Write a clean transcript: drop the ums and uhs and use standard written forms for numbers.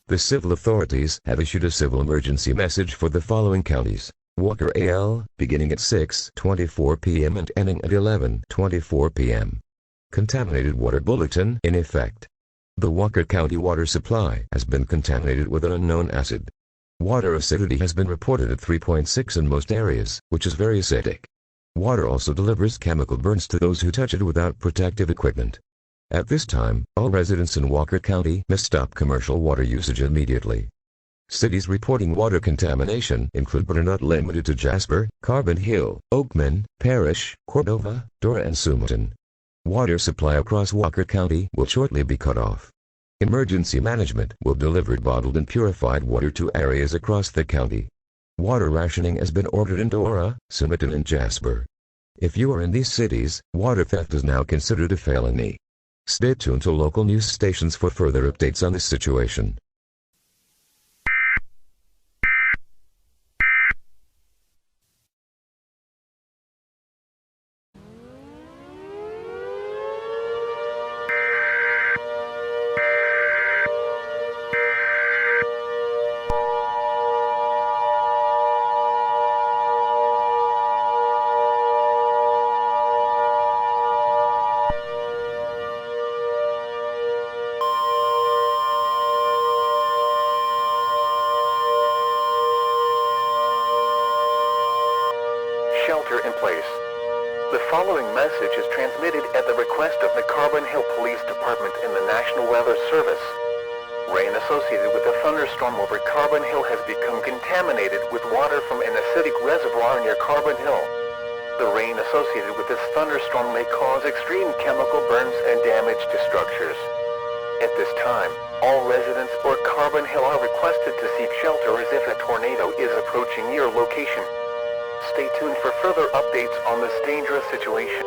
The civil authorities have issued a civil emergency message for the following counties: Walker AL, beginning at 6:24 p.m. and ending at 11:24 p.m. Contaminated water bulletin in effect. The Walker County water supply has been contaminated with an unknown acid. Water acidity has been reported at 3.6 in most areas, which is very acidic. Water also delivers chemical burns to those who touch it without protective equipment. At this time, all residents in Walker County must stop commercial water usage immediately. Cities reporting water contamination include but are not limited to Jasper, Carbon Hill, Oakman, Parrish, Cordova, Dora and Sumiton. Water supply across Walker County will shortly be cut off. Emergency management will deliver bottled and purified water to areas across the county. Water rationing has been ordered in Dora, Sumiton and Jasper. If you are in these cities, water theft is now considered a felony. Stay tuned to local news stations for further updates on this situation. Shelter in place. The following message is transmitted at the request of the Carbon Hill Police Department and the National Weather Service. Rain associated with a thunderstorm over Carbon Hill has become contaminated with water from an acidic reservoir near Carbon Hill. The rain associated with this thunderstorm may cause extreme chemical burns and damage to structures. At this time, all residents or Carbon Hill are requested to seek shelter as if a tornado is approaching your location. Stay tuned for further updates on this dangerous situation.